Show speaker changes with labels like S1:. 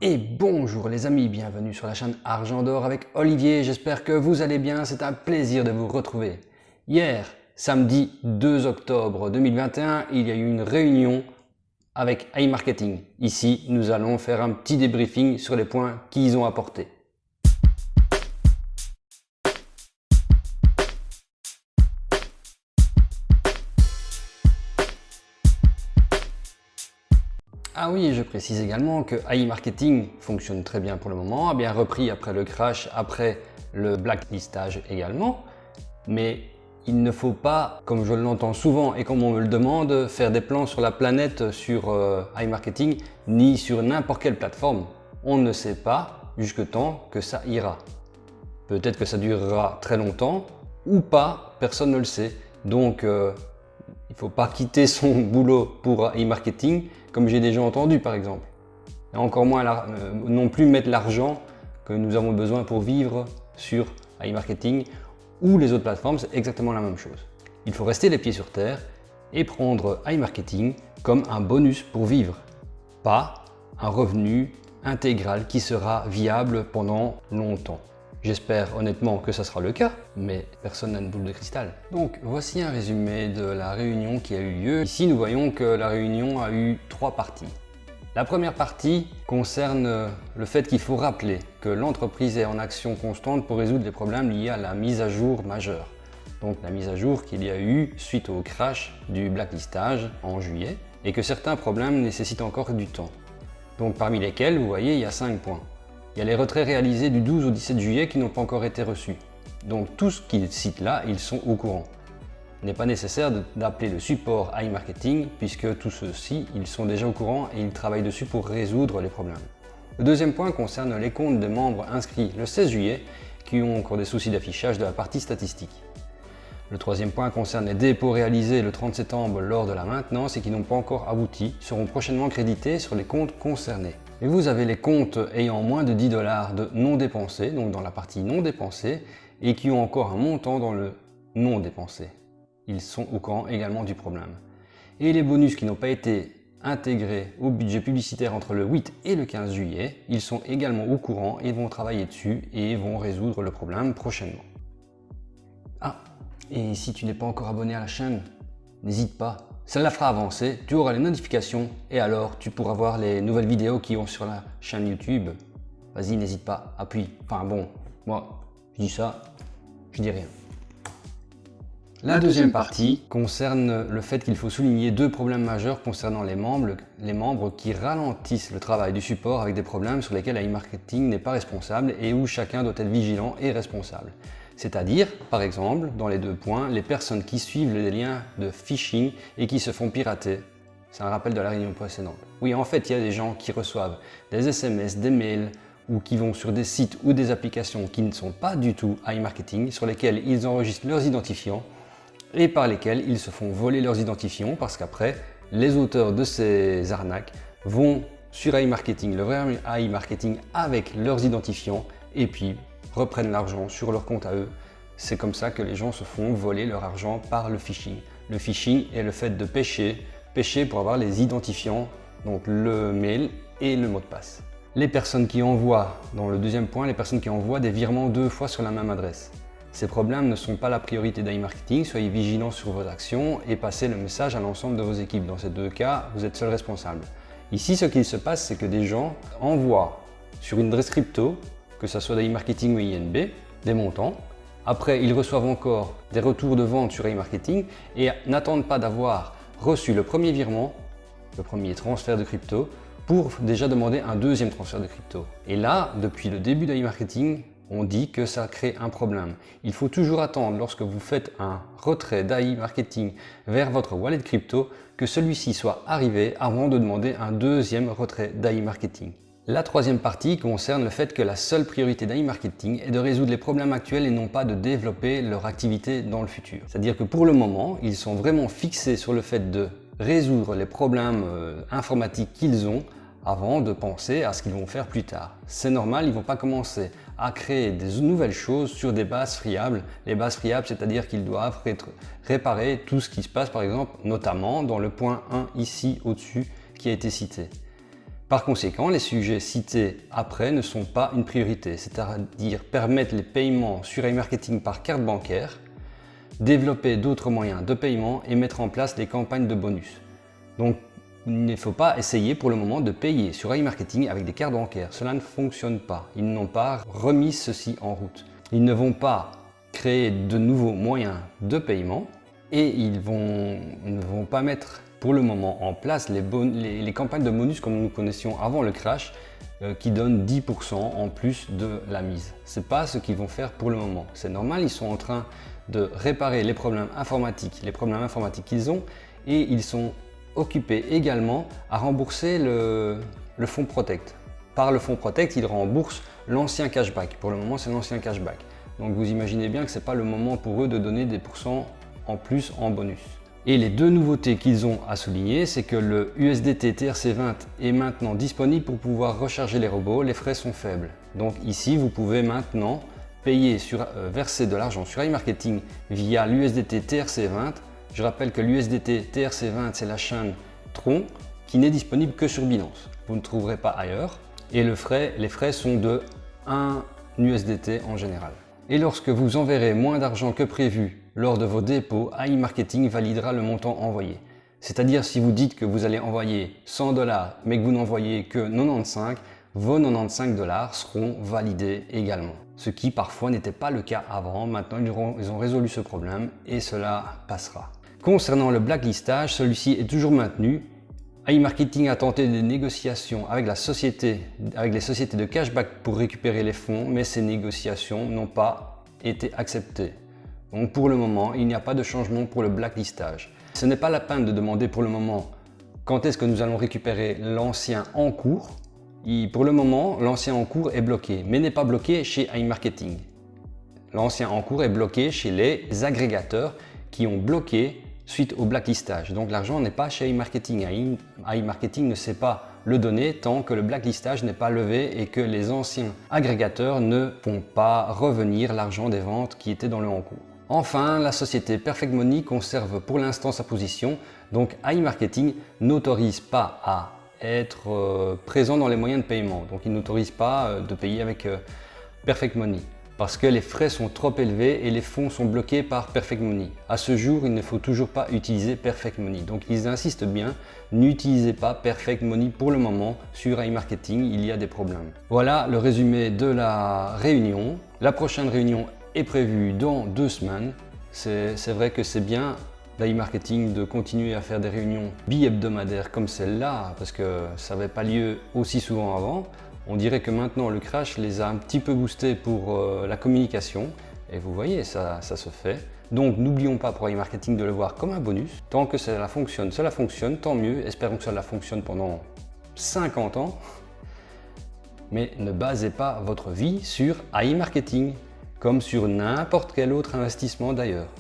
S1: Et bonjour les amis, bienvenue sur la chaîne Argent d'Or avec Olivier, j'espère que vous allez bien, c'est un plaisir de vous retrouver. Hier, samedi 2 octobre 2021, il y a eu une réunion avec iMarketing. Ici, nous allons faire un petit débriefing sur les points qu'ils ont apportés. Ah oui, je précise également que iMarketing fonctionne très bien pour le moment, a bien repris après le crash, après le blacklistage également, mais il ne faut pas, comme je l'entends souvent et comme on me le demande, faire des plans sur la planète sur iMarketing ni sur n'importe quelle plateforme. On ne sait pas jusque temps que ça ira. Peut-être que ça durera très longtemps ou pas, personne ne le sait. Donc il ne faut pas quitter son boulot pour iMarketing, comme j'ai déjà entendu par exemple. Et encore moins non plus mettre l'argent que nous avons besoin pour vivre sur iMarketing ou les autres plateformes, c'est exactement la même chose. Il faut rester les pieds sur terre et prendre iMarketing comme un bonus pour vivre, pas un revenu intégral qui sera viable pendant longtemps. J'espère honnêtement que ça sera le cas, mais personne n'a une boule de cristal. Donc voici un résumé de la réunion qui a eu lieu. Ici nous voyons que la réunion a eu 3 parties. La première partie concerne le fait qu'il faut rappeler que l'entreprise est en action constante pour résoudre les problèmes liés à la mise à jour majeure. Donc la mise à jour qu'il y a eu suite au crash du blacklistage en juillet et que certains problèmes nécessitent encore du temps. Donc parmi lesquels, vous voyez, il y a 5 points. Il y a les retraits réalisés du 12 au 17 juillet qui n'ont pas encore été reçus. Donc tout ce qu'ils citent là, ils sont au courant. Il n'est pas nécessaire d'appeler le support iMarketing puisque tous ceux-ci, ils sont déjà au courant et ils travaillent dessus pour résoudre les problèmes. Le deuxième point concerne les comptes des membres inscrits le 16 juillet qui ont encore des soucis d'affichage de la partie statistique. Le troisième point concerne les dépôts réalisés le 30 septembre lors de la maintenance et qui n'ont pas encore abouti, seront prochainement crédités sur les comptes concernés. Et vous avez les comptes ayant moins de 10 $ de non dépensés, donc dans la partie non dépensés, et qui ont encore un montant dans le non dépensé. Ils sont au courant également du problème. Et les bonus qui n'ont pas été intégrés au budget publicitaire entre le 8 et le 15 juillet, ils sont également au courant et vont travailler dessus et vont résoudre le problème prochainement. Ah, et si tu n'es pas encore abonné à la chaîne, n'hésite pas, ça la fera avancer, tu auras les notifications et alors tu pourras voir les nouvelles vidéos qui ont sur la chaîne YouTube. Vas-y, n'hésite pas, appuie. Enfin bon, moi, je dis ça, je dis rien. La deuxième partie concerne le fait qu'il faut souligner 2 problèmes majeurs concernant les membres qui ralentissent le travail du support avec des problèmes sur lesquels iMarketing n'est pas responsable et où chacun doit être vigilant et responsable. C'est-à-dire, par exemple, dans les 2 points, les personnes qui suivent les liens de phishing et qui se font pirater. C'est un rappel de la réunion précédente. Oui, en fait, il y a des gens qui reçoivent des SMS, des mails ou qui vont sur des sites ou des applications qui ne sont pas du tout iMarketing, sur lesquels ils enregistrent leurs identifiants et par lesquels ils se font voler leurs identifiants parce qu'après, les auteurs de ces arnaques vont sur iMarketing, le vrai iMarketing avec leurs identifiants et puis reprennent l'argent sur leur compte à eux. C'est comme ça que les gens se font voler leur argent par le phishing. Le phishing est le fait de pêcher pour avoir les identifiants, donc le mail et le mot de passe. Les personnes qui envoient, dans le deuxième point, les personnes qui envoient des virements 2 fois sur la même adresse. Ces problèmes ne sont pas la priorité d'iMarketing, soyez vigilants sur vos actions et passez le message à l'ensemble de vos équipes. Dans ces 2 cas, vous êtes seul responsable. Ici, ce qu'il se passe, c'est que des gens envoient sur une adresse crypto, que ce soit d'iMarketing ou INB, des montants. Après, ils reçoivent encore des retours de vente sur iMarketing et n'attendent pas d'avoir reçu le premier virement, le premier transfert de crypto, pour déjà demander un deuxième transfert de crypto. Et là, depuis le début d'iMarketing, on dit que ça crée un problème. Il faut toujours attendre lorsque vous faites un retrait d'iMarketing vers votre wallet crypto que celui-ci soit arrivé avant de demander un deuxième retrait d'iMarketing. La troisième partie concerne le fait que la seule priorité d'iMarketing est de résoudre les problèmes actuels et non pas de développer leur activité dans le futur. C'est-à-dire que pour le moment, ils sont vraiment fixés sur le fait de résoudre les problèmes informatiques qu'ils ont avant de penser à ce qu'ils vont faire plus tard. C'est normal, ils ne vont pas commencer à créer des nouvelles choses sur des bases friables. Les bases friables, c'est-à-dire qu'ils doivent réparer tout ce qui se passe, par exemple, notamment dans le point 1 ici au-dessus qui a été cité. Par conséquent, les sujets cités après ne sont pas une priorité, c'est-à-dire permettre les paiements sur iMarketing par carte bancaire, développer d'autres moyens de paiement et mettre en place les campagnes de bonus. Donc, il ne faut pas essayer pour le moment de payer sur iMarketing avec des cartes bancaires. Cela ne fonctionne pas. Ils n'ont pas remis ceci en route. Ils ne vont pas créer de nouveaux moyens de paiement et ils ne vont pas mettre pour le moment en place les campagnes de bonus comme nous connaissions avant le crash qui donnent 10% en plus de la mise. Ce n'est pas ce qu'ils vont faire pour le moment. C'est normal, ils sont en train de réparer les problèmes informatiques qu'ils ont et ils sont occupés également à rembourser le fonds Protect. Par le fonds Protect, ils remboursent l'ancien cashback. Pour le moment, c'est l'ancien cashback. Donc vous imaginez bien que ce n'est pas le moment pour eux de donner des pourcents en plus en bonus. Et les deux nouveautés qu'ils ont à souligner, c'est que le USDT TRC20 est maintenant disponible pour pouvoir recharger les robots. Les frais sont faibles. Donc ici, vous pouvez maintenant verser de l'argent sur iMarketing via l'USDT TRC20. Je rappelle que l'USDT TRC20, c'est la chaîne Tron qui n'est disponible que sur Binance. Vous ne trouverez pas ailleurs. Et les frais sont de 1 USDT en général. Et lorsque vous enverrez moins d'argent que prévu lors de vos dépôts, iMarketing validera le montant envoyé. C'est-à-dire si vous dites que vous allez envoyer 100 $, mais que vous n'envoyez que 95, vos 95 $ seront validés également. Ce qui parfois n'était pas le cas avant. Maintenant, ils ont résolu ce problème et cela passera. Concernant le blacklistage, celui-ci est toujours maintenu. iMarketing a tenté des négociations avec les sociétés de cashback pour récupérer les fonds, mais ces négociations n'ont pas été acceptées. Donc pour le moment, il n'y a pas de changement pour le blacklistage. Ce n'est pas la peine de demander pour le moment quand est-ce que nous allons récupérer l'ancien en cours. Pour le moment, l'ancien en cours est bloqué, mais n'est pas bloqué chez iMarketing. L'ancien en cours est bloqué chez les agrégateurs qui ont bloqué suite au blacklistage. Donc l'argent n'est pas chez iMarketing. iMarketing ne sait pas le donner tant que le blacklistage n'est pas levé et que les anciens agrégateurs ne font pas revenir l'argent des ventes qui étaient dans le en cours. Enfin, la société Perfect Money conserve pour l'instant sa position. Donc iMarketing n'autorise pas à être présent dans les moyens de paiement. Donc il n'autorise pas de payer avec Perfect Money, parce que les frais sont trop élevés et les fonds sont bloqués par Perfect Money. À ce jour, il ne faut toujours pas utiliser Perfect Money. Donc ils insistent bien, n'utilisez pas Perfect Money pour le moment sur iMarketing, il y a des problèmes. Voilà le résumé de la réunion. La prochaine réunion est prévue dans 2 semaines. C'est vrai que c'est bien d'iMarketing de continuer à faire des réunions bi-hebdomadaires comme celle-là, parce que ça n'avait pas lieu aussi souvent avant. On dirait que maintenant le crash les a un petit peu boostés pour la communication et vous voyez, ça se fait. Donc n'oublions pas pour iMarketing de le voir comme un bonus. Tant que cela fonctionne, tant mieux. Espérons que cela fonctionne pendant 50 ans. Mais ne basez pas votre vie sur iMarketing, comme sur n'importe quel autre investissement d'ailleurs.